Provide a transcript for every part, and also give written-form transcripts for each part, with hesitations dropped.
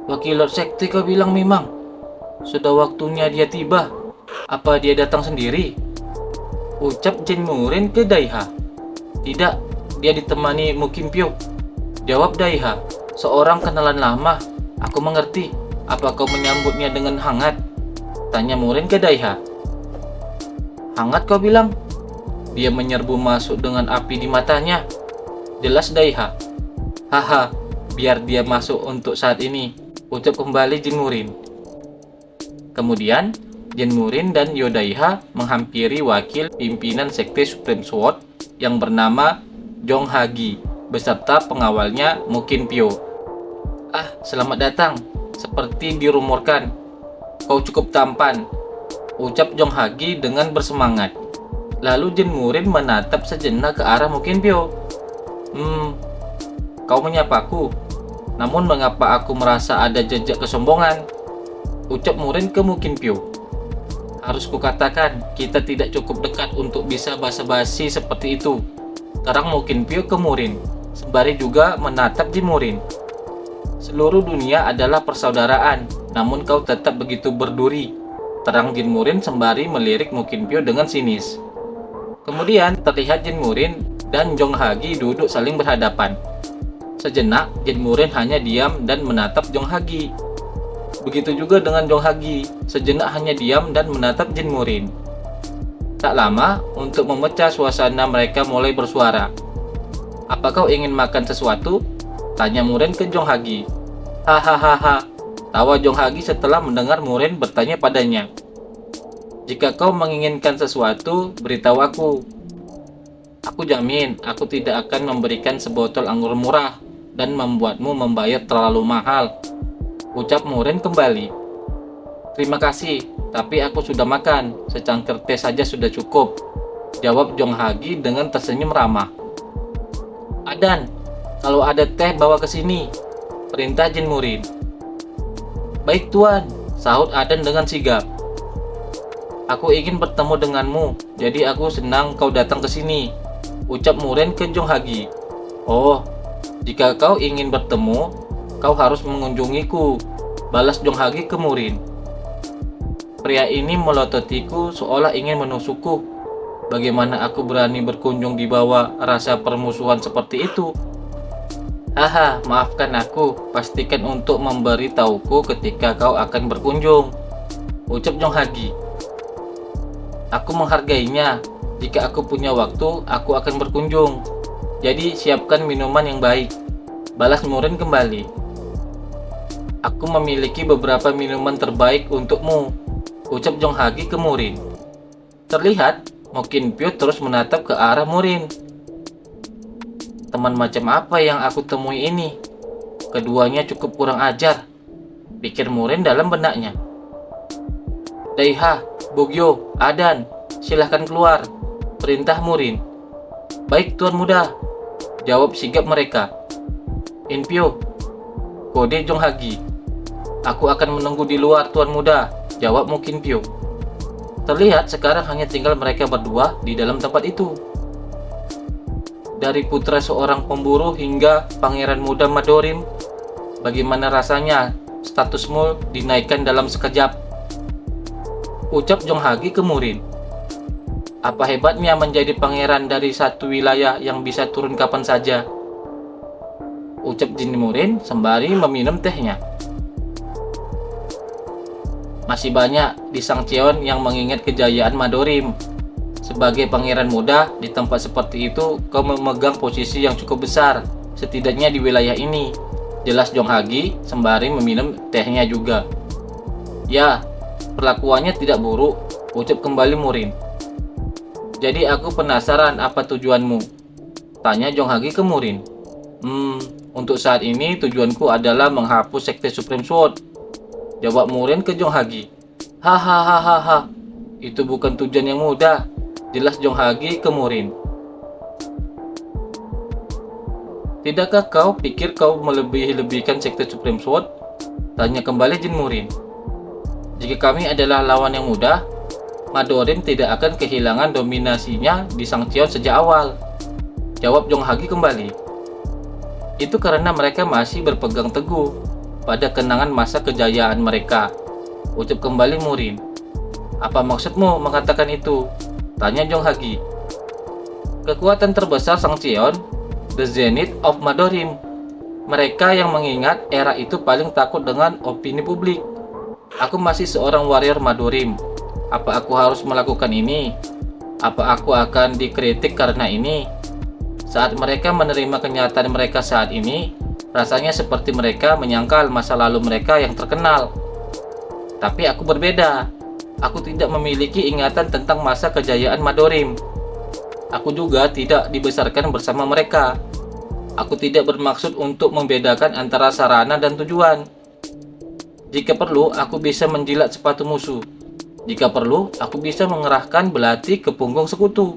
Wakil Lord Sekte kau bilang memang. Sudah waktunya dia tiba. Apa dia datang sendiri? Ucap Jin Murin ke Daiha. Tidak, dia ditemani Mukim Pyo. Jawab Daiha, seorang kenalan lama. Aku mengerti. Apa kau menyambutnya dengan hangat? Tanya Murin ke Daiha. Hangat kau bilang? Dia menyerbu masuk dengan api di matanya. Jelas Daiha. Haha, biar dia masuk untuk saat ini. Ucap kembali Jin Murin. Kemudian, Jin Murin dan Yodaiha menghampiri wakil pimpinan Sekte Supreme Sword yang bernama Jong Hagi beserta pengawalnya Mukin Pyo. Ah, selamat datang. Seperti dirumorkan, kau cukup tampan, ucap Jong Hagi dengan bersemangat. Lalu Jin Murin menatap sejenak ke arah Mukin Pyo. Kau menyapaku. Namun mengapa aku merasa ada jejak kesombongan? Ucap Murin ke Mukin Pyo. Harus kukatakan, kita tidak cukup dekat untuk bisa basa-basi seperti itu. Terang Mukin Pyo ke Murin, sembari juga menatap Jin Murin. Seluruh dunia adalah persaudaraan, namun kau tetap begitu berduri. Terang Jin Murin sembari melirik Mukin Pyo dengan sinis. Kemudian terlihat Jin Murin dan Jong Hagi duduk saling berhadapan. Sejenak, Jin Murin hanya diam dan menatap Jong Hagi. Begitu juga dengan Jong Hagi, sejenak hanya diam dan menatap Jin Murin. Tak lama, untuk memecah suasana mereka mulai bersuara. Apa kau ingin makan sesuatu? Tanya Murin ke Jong Hagi. Hahaha, tawa Jong Hagi setelah mendengar Murin bertanya padanya. Jika kau menginginkan sesuatu, beritahu aku. Aku jamin, aku tidak akan memberikan sebotol anggur murah dan membuatmu membayar terlalu mahal. Ucap Murin kembali. Terima kasih, tapi aku sudah makan. Secangkir teh saja sudah cukup. Jawab Jong Hagi dengan tersenyum ramah. Adan, kalau ada teh bawa ke sini. Perintah Jin Murin. Baik tuan, sahut Adan dengan sigap. Aku ingin bertemu denganmu, jadi aku senang kau datang ke sini. Ucap Murin ke Jong Hagi. Oh, jika kau ingin bertemu, kau harus mengunjungiku. Balas Jong Hagi ke Murin. Pria ini melototiku seolah ingin menusukku. Bagaimana aku berani berkunjung di bawah rasa permusuhan seperti itu? Haha, maafkan aku. Pastikan untuk memberitahuku ketika kau akan berkunjung. Ucap Jong Hagi. Aku menghargainya. Jika aku punya waktu, aku akan berkunjung. Jadi siapkan minuman yang baik. Balas Murin kembali. Aku memiliki beberapa minuman terbaik untukmu. Ucap Jong Hagi ke Murin. Terlihat, Mukin Pyo terus menatap ke arah Murin. Teman macam apa yang aku temui ini? Keduanya cukup kurang ajar, pikir Murin dalam benaknya. Daiha, Bugyo, Adan, silahkan keluar, perintah Murin. Baik tuan muda, jawab sigap mereka. Inpyo, kode Jong Hagi. Aku akan menunggu di luar tuan muda, jawab Mukin Pyo. Terlihat sekarang hanya tinggal mereka berdua di dalam tempat itu. Dari putra seorang pemburu hingga pangeran muda Madorim, bagaimana rasanya statusmu dinaikkan dalam sekejap? Ucap Jong Hagi ke Murin. Apa hebatnya menjadi pangeran dari satu wilayah yang bisa turun kapan saja? Ucap Jin Murin sembari meminum tehnya. Masih banyak di Sangcheon yang mengingat kejayaan Madorim. Sebagai pangeran muda di tempat seperti itu, kau memegang posisi yang cukup besar, setidaknya di wilayah ini. Jelas Jong Hagi sembari meminum tehnya juga. Ya, perlakuannya tidak buruk, ucap kembali Murin. Jadi aku penasaran apa tujuanmu? Tanya Jong Hagi ke Murin. Untuk saat ini tujuanku adalah menghapus Sekte Supreme Sword. Jawab Murin ke Jong Hagi. Hahaha, itu bukan tujuan yang mudah. Jelas Jong Hagi ke Murin. Tidakkah kau pikir kau melebih-lebihkan Sekte Supreme Sword? Tanya kembali Jin Murin. Jika kami adalah lawan yang mudah, Madorim tidak akan kehilangan dominasinya di Sangcheon sejak awal. Jawab Jong Hagi kembali. Itu karena mereka masih berpegang teguh. pada kenangan masa kejayaan mereka. Ucap kembali Murin. Apa maksudmu mengatakan itu? Tanya Jong Hagi. Kekuatan terbesar Sang Cheon, the zenith of Madorim. Mereka yang mengingat era itu paling takut dengan opini publik. Aku masih seorang warrior Madorim. Apa aku harus melakukan ini? Apa aku akan dikritik karena ini? Saat mereka menerima kenyataan mereka saat ini, rasanya seperti mereka menyangkal masa lalu mereka yang terkenal. Tapi aku berbeda. Aku tidak memiliki ingatan tentang masa kejayaan Madorim. Aku juga tidak dibesarkan bersama mereka. Aku tidak bermaksud untuk membedakan antara sarana dan tujuan. Jika perlu, aku bisa menjilat sepatu musuh. Jika perlu, aku bisa mengerahkan belati ke punggung sekutu.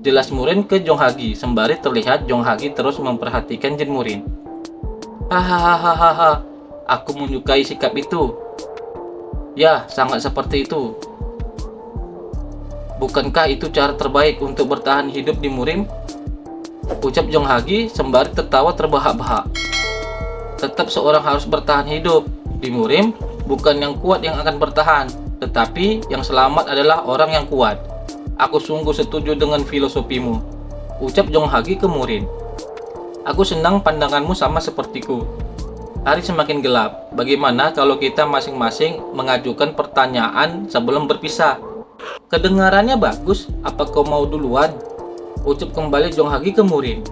Jelas Murin ke Jong Hagi, sembari terlihat Jong Hagi terus memperhatikan Jin Murin. Hahaha, aku menyukai sikap itu. Ya, sangat seperti itu. Bukankah itu cara terbaik untuk bertahan hidup di Murim? Ucap Jong Hagi sembari tertawa terbahak-bahak. Tetap seorang harus bertahan hidup. Di Murim, bukan yang kuat yang akan bertahan, tetapi yang selamat adalah orang yang kuat. Aku sungguh setuju dengan filosofimu. Ucap Jong Hagi ke Murin. Aku senang pandanganmu sama sepertiku. Hari semakin gelap. Bagaimana kalau kita masing-masing mengajukan pertanyaan sebelum berpisah? Kedengarannya bagus. Apa kau mau duluan? Ucap kembali Jong Hagi ke Murin.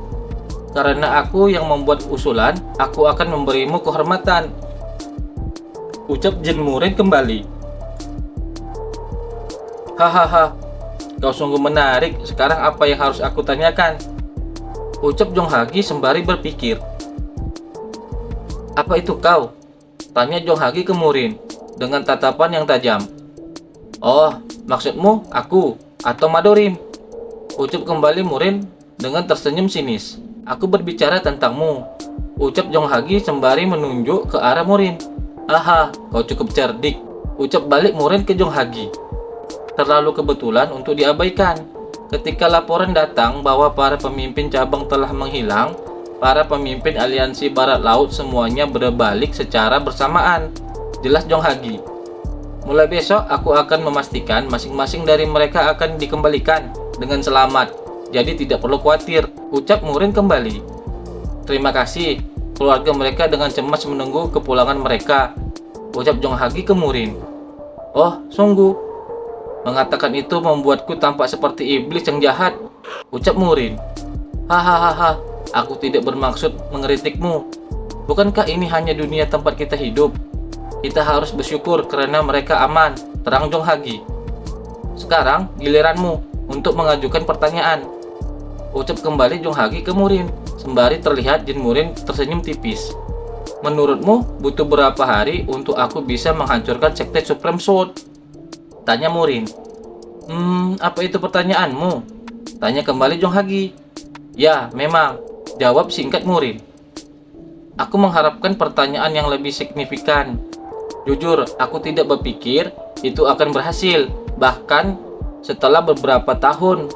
Karena aku yang membuat usulan, aku akan memberimu kehormatan. Ucap Jin Murin kembali. Hahaha, kau sungguh menarik. Sekarang apa yang harus aku tanyakan? Ucap Jong Hagi sembari berpikir. Apa itu kau? Tanya Jong Hagi ke Murin dengan tatapan yang tajam. Oh, maksudmu aku atau Madorim? Ucap kembali Murin dengan tersenyum sinis. Aku berbicara tentangmu. Ucap Jong Hagi sembari menunjuk ke arah Murin. Aha, kau cukup cerdik. Ucap balik Murin ke Jong Hagi. Terlalu kebetulan untuk diabaikan. Ketika laporan datang bahwa para pemimpin cabang telah menghilang, para pemimpin aliansi Barat Laut semuanya berbalik secara bersamaan. Jelas Jong Hagi. Mulai besok aku akan memastikan masing-masing dari mereka akan dikembalikan dengan selamat. Jadi tidak perlu khawatir. Ucap Murin kembali. Terima kasih. Keluarga mereka dengan cemas menunggu kepulangan mereka. Ucap Jong Hagi ke Murin. Oh, sungguh. Mengatakan itu membuatku tampak seperti iblis yang jahat. Ucap Murin. Hahaha. Aku tidak bermaksud mengkritikmu. Bukankah ini hanya dunia tempat kita hidup? Kita harus bersyukur karena mereka aman. Terang Jong Hagi. Sekarang giliranmu untuk mengajukan pertanyaan. Ucap kembali Jong Hagi ke Murin, sembari terlihat Jin Murin tersenyum tipis. Menurutmu butuh berapa hari untuk aku bisa menghancurkan Sekte Supreme Sword? Tanya Murin. Apa itu pertanyaanmu? Tanya kembali Jong Hagi. Ya, memang. Jawab singkat Murin. Aku mengharapkan pertanyaan yang lebih signifikan. Jujur, aku tidak berpikir itu akan berhasil, bahkan setelah beberapa tahun.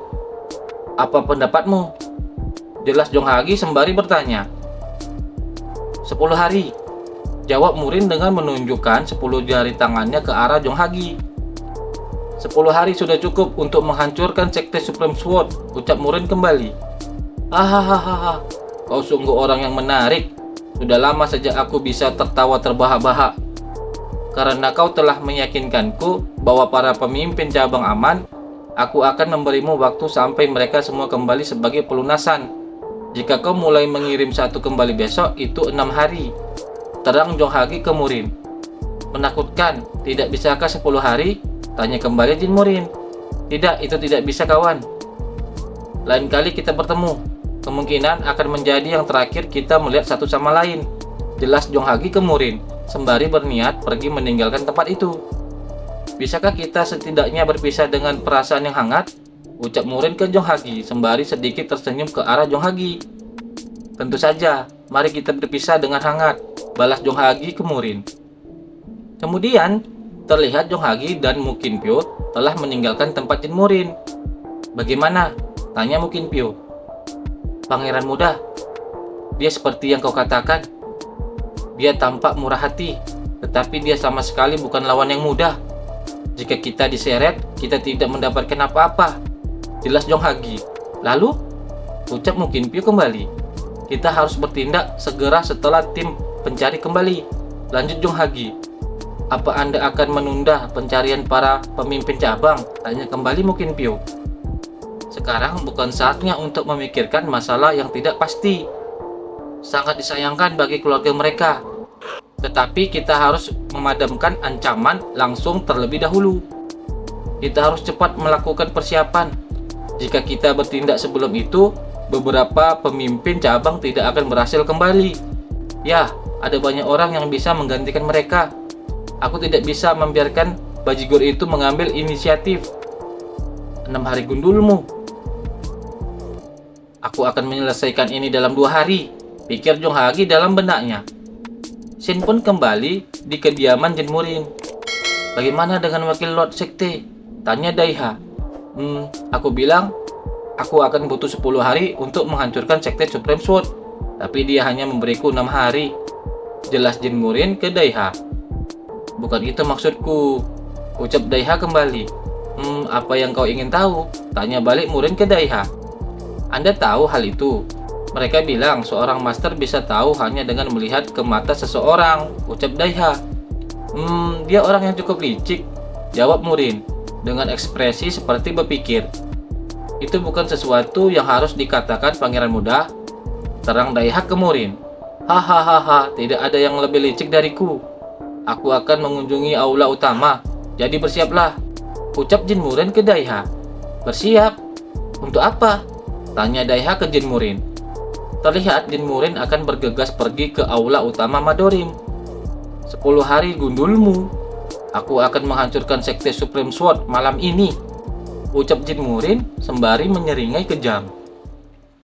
Apa pendapatmu? Jelas Jong Hagi sembari bertanya. 10 hari. Jawab Murin dengan menunjukkan 10 jari tangannya ke arah Jong Hagi. 10 hari sudah cukup untuk menghancurkan Sekte Supreme Sword. Ucap Murin kembali. Hahaha, kau sungguh orang yang menarik. Sudah lama sejak aku bisa tertawa terbahak-bahak. Karena kau telah meyakinkanku bahwa para pemimpin cabang aman, aku akan memberimu waktu sampai mereka semua kembali sebagai pelunasan. Jika kau mulai mengirim satu kembali besok, itu 6 hari. Terang Jong Hagi ke Murin. Menakutkan, tidak bisakah 10 hari? Tanya kembali Jin Murin. Tidak, itu tidak bisa kawan. Lain kali kita bertemu. Kemungkinan akan menjadi yang terakhir kita melihat satu sama lain. Jelas Jong Hagi ke Murin, sembari berniat pergi meninggalkan tempat itu. Bisakah kita setidaknya berpisah dengan perasaan yang hangat? Ucap Murin ke Jong Hagi, sembari sedikit tersenyum ke arah Jong Hagi. Tentu saja, mari kita berpisah dengan hangat. Balas Jong Hagi ke Murin. Kemudian, terlihat Jong Hagi dan Mu Qin Pyo telah meninggalkan tempat Jin Murin. Bagaimana? Tanya Mu Qin Pyo. Pangeran muda, dia seperti yang kau katakan. Dia tampak murah hati, tetapi dia sama sekali bukan lawan yang mudah. Jika kita diseret, kita tidak mendapatkan apa-apa. Jelas Jong Hagi. Lalu, ucap Mu Kinpyo kembali. Kita harus bertindak segera setelah tim pencari kembali. Lanjut Jong Hagi. Apa Anda akan menunda pencarian para pemimpin cabang? Tanya kembali Mu Kinpyo. Sekarang bukan saatnya untuk memikirkan masalah yang tidak pasti. Sangat disayangkan bagi keluarga mereka. Tetapi kita harus memadamkan ancaman langsung terlebih dahulu. Kita harus cepat melakukan persiapan. Jika kita bertindak sebelum itu, beberapa pemimpin cabang tidak akan berhasil kembali. Ya, ada banyak orang yang bisa menggantikan mereka. Aku tidak bisa membiarkan bajigur itu mengambil inisiatif. 6 hari gundulmu. Aku akan menyelesaikan ini dalam 2 hari, pikir Jong Hagi dalam benaknya. Shin pun kembali di kediaman Jin Murin. Bagaimana dengan wakil Lord Sekte? Tanya Daiha. Aku bilang, aku akan butuh 10 hari untuk menghancurkan Sekte Supreme Sword. Tapi dia hanya memberiku 6 hari. Jelas Jin Murin ke Daiha. Bukan itu maksudku, ucap Daiha kembali. Apa yang kau ingin tahu? Tanya balik Murin ke Daiha. Anda tahu hal itu? Mereka bilang seorang master bisa tahu hanya dengan melihat ke mata seseorang, ucap Daiha. Dia orang yang cukup licik, jawab Murin, dengan ekspresi seperti berpikir. Itu bukan sesuatu yang harus dikatakan pangeran muda, terang Daiha ke Murin. Hahaha, tidak ada yang lebih licik dariku. Aku akan mengunjungi aula utama, jadi bersiaplah, ucap Jin Murin ke Daiha. Bersiap? Untuk apa? Tanya Daiha ke Jin Murin. Terlihat Jin Murin akan bergegas pergi ke aula utama Madorim. 10 hari gundulmu. Aku akan menghancurkan Sekte Supreme Sword malam ini, ucap Jin Murin sembari menyeringai kejam.